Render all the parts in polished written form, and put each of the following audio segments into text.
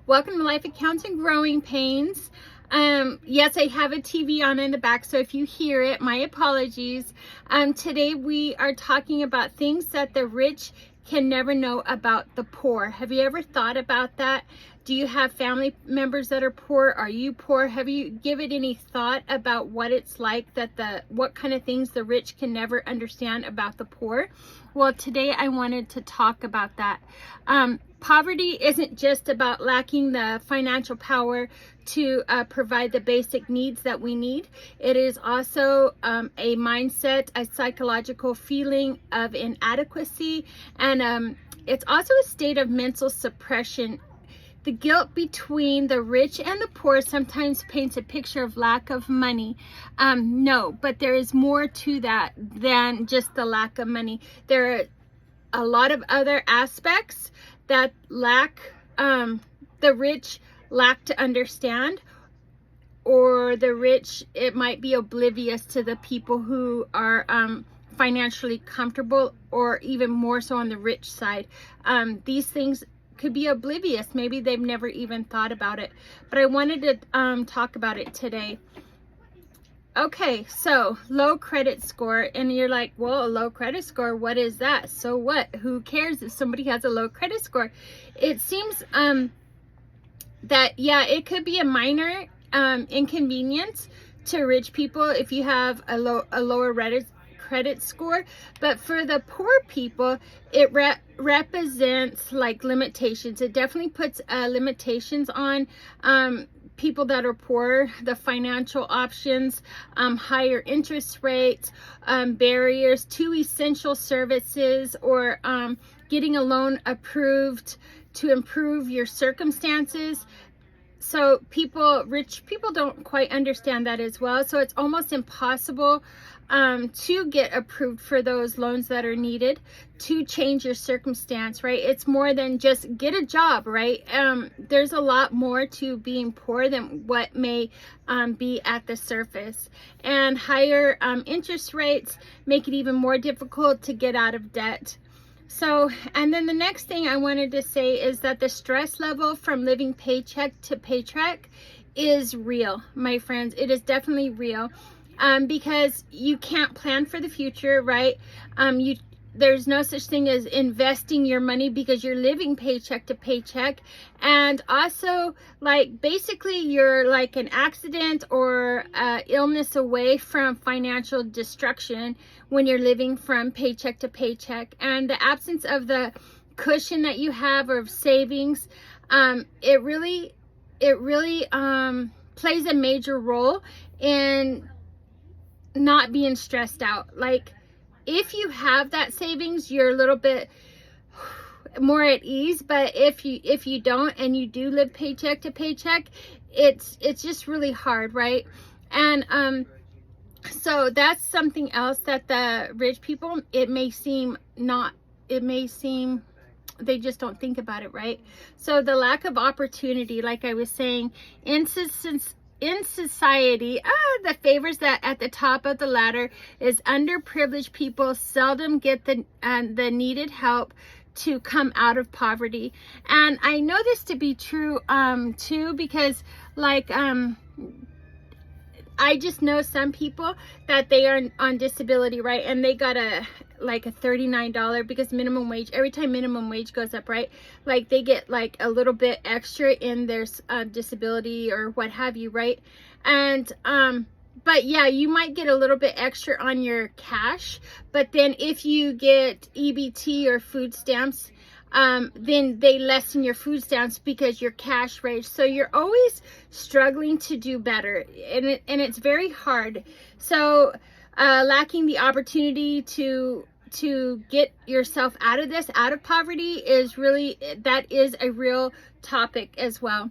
Welcome to Life Accounts and Growing Pains. Yes, I have a TV on in the back, so if you hear it, my apologies. Today we are talking about things that the rich can never know about the poor. Have you ever thought about that? Do you have family members that are poor? Are you poor? Have you given any thought about what it's like what kind of things the rich can never understand about the poor? Well, today I wanted to talk about that. Poverty isn't just about lacking the financial power to provide the basic needs that we need. It is also a mindset, a psychological feeling of inadequacy, and it's also a state of mental suppression. The guilt between the rich and the poor sometimes paints a picture of lack of money. No, but there is more to that than just the lack of money. There are a lot of other aspects that the rich lack to understand, or the rich, it might be oblivious to the people who are financially comfortable, or even more so on the rich side. These things could be oblivious. Maybe they've never even thought about it, but I wanted to talk about it today. Okay, so low credit score, and you're like, well, a low credit score, what is that? So what? Who cares if somebody has a low credit score? It seems that, yeah, it could be a minor inconvenience to rich people if you have a lower credit score, but for the poor people, it represents like limitations. It definitely puts limitations on people that are poor, the financial options, higher interest rates, barriers to essential services, or getting a loan approved to improve your circumstances. So rich people don't quite understand that as well. So it's almost impossible to get approved for those loans that are needed to change your circumstance, right? It's more than just get a job, right? There's a lot more to being poor than what may be at the surface. And higher interest rates make it even more difficult to get out of debt. So, and then the next thing I wanted to say is that the stress level from living paycheck to paycheck is real, my friends. It is definitely real, because you can't plan for the future, right? There's no such thing as investing your money because you're living paycheck to paycheck. And also, like, basically you're like an accident or illness away from financial destruction when you're living from paycheck to paycheck. And the absence of the cushion that you have or savings, it really plays a major role in not being stressed out. Like, if you have that savings, you're a little bit more at ease. But if you don't, and you do live paycheck to paycheck, it's just really hard, right? And so that's something else that the rich people, it may seem they just don't think about it, right? So the lack of opportunity, like I was saying, in society, the favors that at the top of the ladder is underprivileged people seldom get the needed help to come out of poverty. And I know this to be true too, because like I just know some people that they are on disability, right? And they got a $39, because minimum wage, every time minimum wage goes up, right? Like they get like a little bit extra in their disability or what have you, right? And but yeah, you might get a little bit extra on your cash, but then if you get EBT or food stamps, then they lessen your food stamps because your cash raised. So you're always struggling to do better, and it's very hard. So lacking the opportunity to get yourself out of poverty is a real topic as well.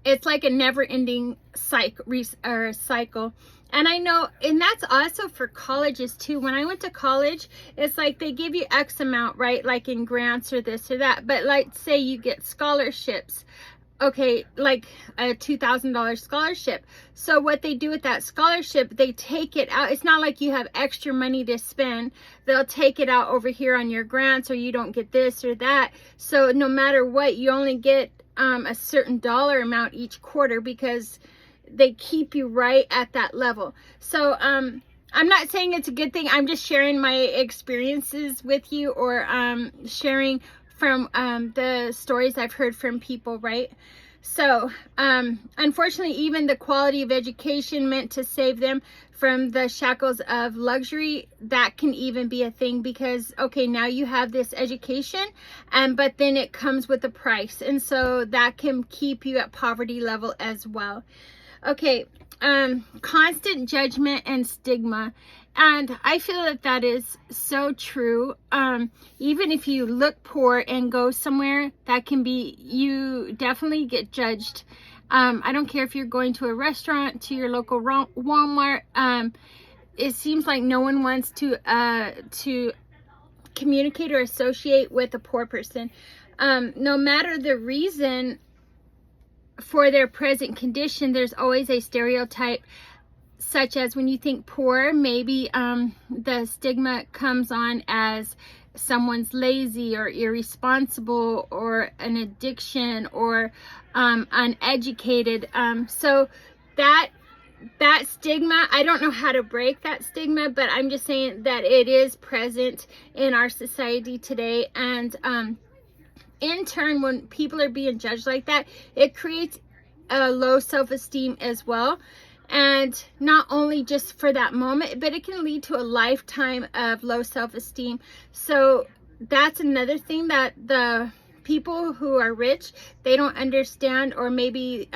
It's like a never-ending cycle. And I know, and that's also for colleges too. When I went to college, it's like they give you X amount, right? Like in grants or this or that. But like say you get scholarships okay, like a $2,000 scholarship. So what they do with that scholarship, they take it out. It's not like you have extra money to spend. They'll take it out over here on your grants, or you don't get this or that. So no matter what, you only get a certain dollar amount each quarter, because they keep you right at that level. So I'm not saying it's a good thing. I'm just sharing my experiences with you, or sharing from the stories I've heard from people, right? So unfortunately, even the quality of education meant to save them from the shackles of luxury, that can even be a thing, because okay, now you have this education, but then it comes with a price, and so that can keep you at poverty level as well. Okay, constant judgment and stigma. And I feel that that is so true. Even if you look poor and go somewhere, that can be, you definitely get judged. I don't care if you're going to a restaurant, to your local Walmart. It seems like no one wants to communicate or associate with a poor person. No matter the reason for their present condition, there's always a stereotype, such as when you think poor, maybe the stigma comes on as someone's lazy or irresponsible, or an addiction, or uneducated. So that stigma, I don't know how to break that stigma, but I'm just saying that it is present in our society today. And in turn, when people are being judged like that, it creates a low self-esteem as well. And not only just for that moment, but it can lead to a lifetime of low self-esteem. So that's another thing that the people who are rich, they don't understand, or maybe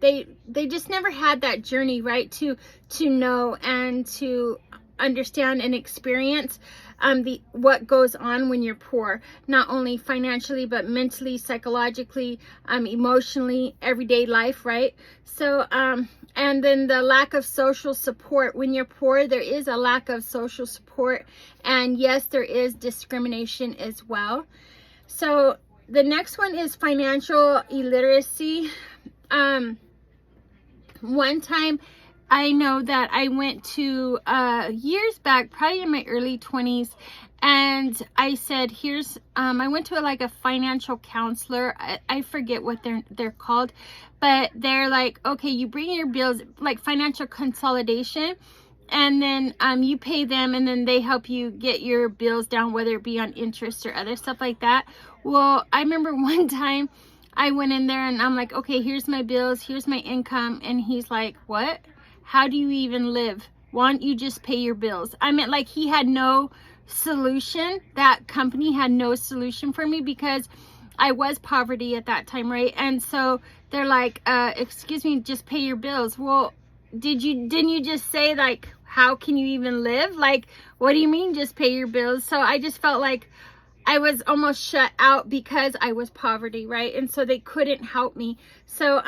they just never had that journey, right, to know and to understand and experience what goes on when you're poor, not only financially, but mentally, psychologically, emotionally, everyday life, right? So and then the lack of social support. When you're poor, there is a lack of social support, and yes, there is discrimination as well. So the next one is financial illiteracy. One time, I know that I went to years back, probably in my early 20s, and I said, here's I went to like a financial counselor. I forget what they're called, but they're like, okay, you bring your bills, like financial consolidation, and then you pay them, and then they help you get your bills down, whether it be on interest or other stuff like that. Well, I remember one time I went in there and I'm like, okay, here's my bills, here's my income, and he's like, what? How do you even live? Why don't you just pay your bills? I mean, like, he had no solution. That company had no solution for me, because I was poverty at that time, right? And so they're like, excuse me, just pay your bills. Well, didn't you just say, like, how can you even live? Like, what do you mean just pay your bills? So I just felt like I was almost shut out because I was poverty, right? And so they couldn't help me. So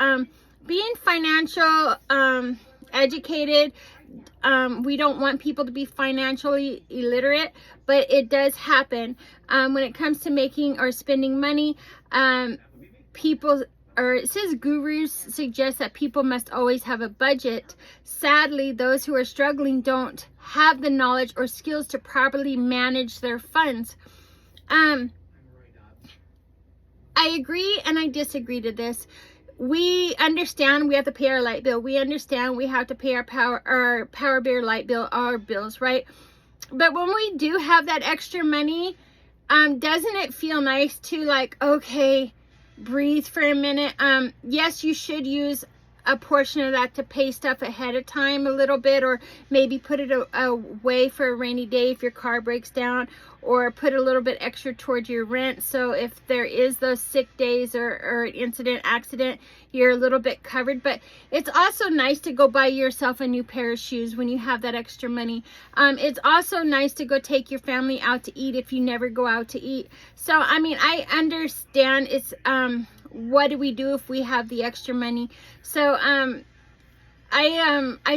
being financial educated, we don't want people to be financially illiterate, but it does happen. When it comes to making or spending money, people, or it says gurus suggest that people must always have a budget. Sadly, those who are struggling don't have the knowledge or skills to properly manage their funds. I agree and I disagree to this. We understand we have to pay our light bill. We understand we have to pay our power bill, light bill, our bills, right? But when we do have that extra money, doesn't it feel nice to, like, okay, breathe for a minute? Yes, you should use a portion of that to pay stuff ahead of time a little bit, or maybe put it away for a rainy day if your car breaks down, or put a little bit extra towards your rent, so if there is those sick days or an incident, accident, you're a little bit covered. But it's also nice to go buy yourself a new pair of shoes when you have that extra money. It's also nice to go take your family out to eat if you never go out to eat. So I mean, I understand it's what do we do if we have the extra money? So I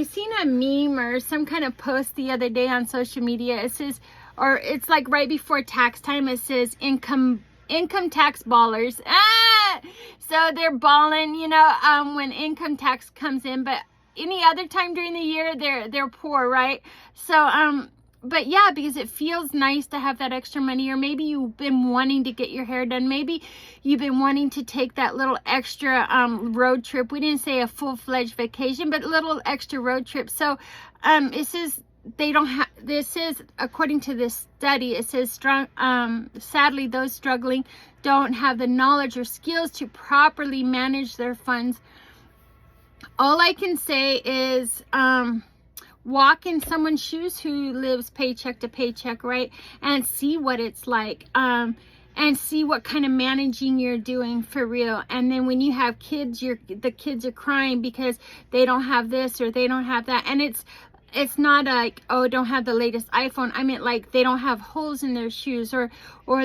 seen a meme or some kind of post the other day on social media. It says, or it's like right before tax time, it says income tax ballers. So they're balling, when income tax comes in, but any other time during the year, they're poor, right? So, but yeah, because it feels nice to have that extra money. Or maybe you've been wanting to get your hair done. Maybe you've been wanting to take that little extra road trip. We didn't say a full-fledged vacation, but a little extra road trip. So this is according to this study, it says sadly those struggling don't have the knowledge or skills to properly manage their funds. All I can say is walk in someone's shoes who lives paycheck to paycheck, right? And see what it's like, and see what kind of managing you're doing for real. And then when you have kids, the kids are crying because they don't have this or they don't have that. And it's not like, oh, don't have the latest iPhone. I meant like they don't have holes in their shoes, or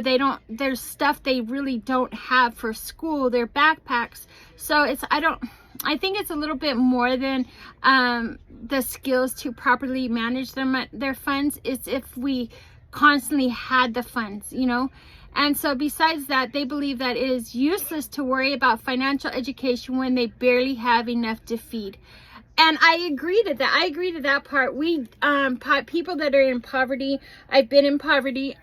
there's stuff they really don't have for school, their backpacks. So I think it's a little bit more than the skills to properly manage their funds. It's if we constantly had the funds, And so besides that, they believe that it is useless to worry about financial education when they barely have enough to feed. And I agree to that. I agree to that part. We, people that are in poverty, I've been in poverty.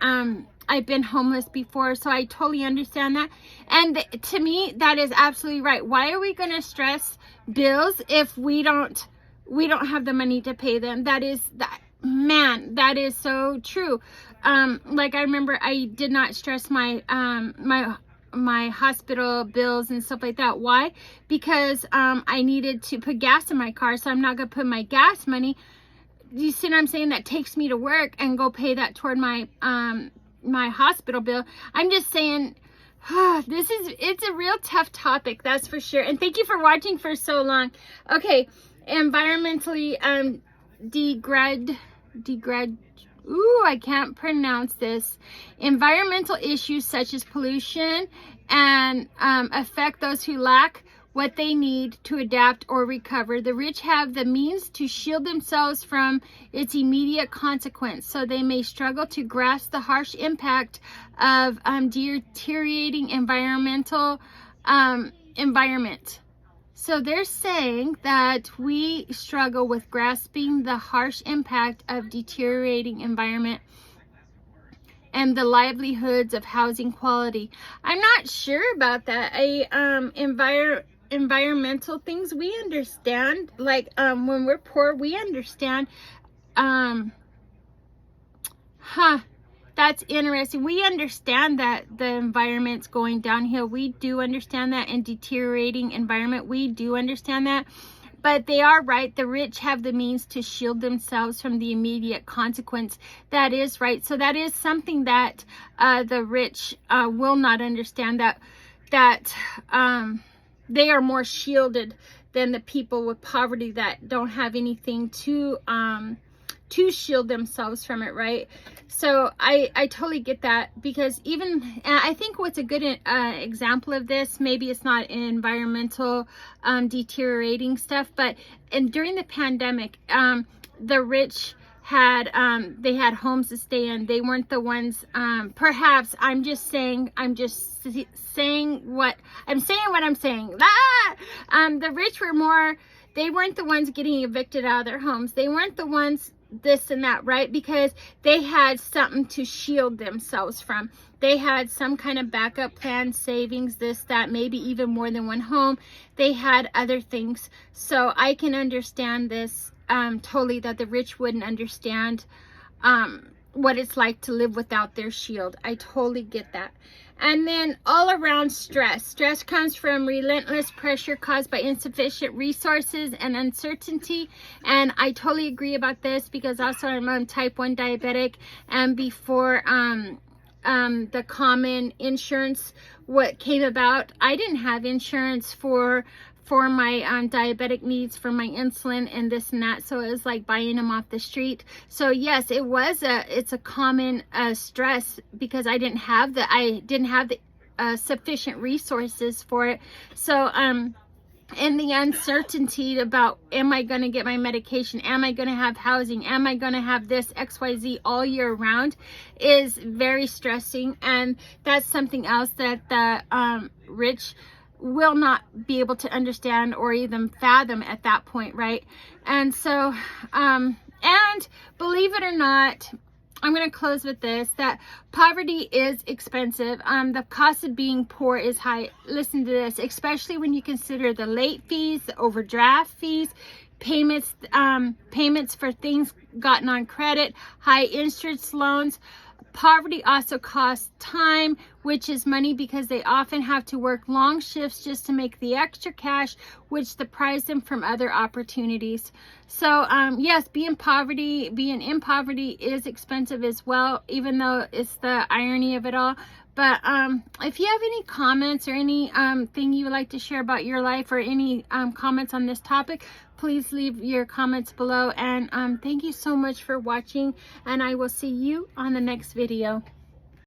I've been homeless before, so I totally understand that. And to me, that is absolutely right. Why are we going to stress bills if we don't have the money to pay them? That is so true. Like I remember I did not stress my my hospital bills and stuff like that. Why? Because I needed to put gas in my car, so I'm not going to put my gas money. You see what I'm saying? That takes me to work and go pay that toward my my hospital bill. I'm just saying, it's a real tough topic, that's for sure. And thank you for watching for so long. Okay, environmentally I can't pronounce this. Environmental issues such as pollution and affect those who lack what they need to adapt or recover. The rich have the means to shield themselves from its immediate consequence, so they may struggle to grasp the harsh impact of deteriorating environment. So they're saying that we struggle with grasping the harsh impact of deteriorating environment and the livelihoods of housing quality. I'm not sure about that. Environmental things we understand, like when we're poor we understand. That's interesting. We understand that the environment's going downhill. We do understand that. And deteriorating environment, we do understand that. But they are right. The rich have the means to shield themselves from the immediate consequence. That is right. So that is something that the rich will not understand, that they are more shielded than the people with poverty that don't have anything to shield themselves from it, right? So I totally get that, because even I think what's a good example of this, maybe it's not environmental deteriorating stuff, but during the pandemic, the rich had they had homes to stay in. They weren't the ones, perhaps I'm saying what I'm saying. The rich were more, they weren't the ones getting evicted out of their homes. They weren't the ones this and that, right? Because they had something to shield themselves from. They had some kind of backup plan, savings, this, that, maybe even more than one home. They had other things. So I can understand this totally, that the rich wouldn't understand what it's like to live without their shield. I totally get that. And then all around stress. Stress comes from relentless pressure caused by insufficient resources and uncertainty. And I totally agree about this, because also I'm type 1 diabetic. And before the common insurance, what came about, I didn't have insurance for my diabetic needs, for my insulin and this and that. So it was like buying them off the street. So yes, it's a common stress, because I didn't have the sufficient resources for it. So and the uncertainty about, am I going to get my medication? Am I going to have housing? Am I going to have this XYZ all year round is very stressing. And that's something else that the rich will not be able to understand or even fathom at that point, right? And so, and believe it or not, I'm going to close with this, that poverty is expensive. The cost of being poor is high. Listen to this, especially when you consider the late fees, the overdraft fees, payments for things gotten on credit, high interest loans. Poverty also costs time, which is money, because they often have to work long shifts just to make the extra cash, which deprives them from other opportunities. So yes, being in poverty is expensive as well, even though it's the irony of it all. But if you have any comments or any thing you would like to share about your life, or any comments on this topic, please leave your comments below. And thank you so much for watching, and I will see you on the next video.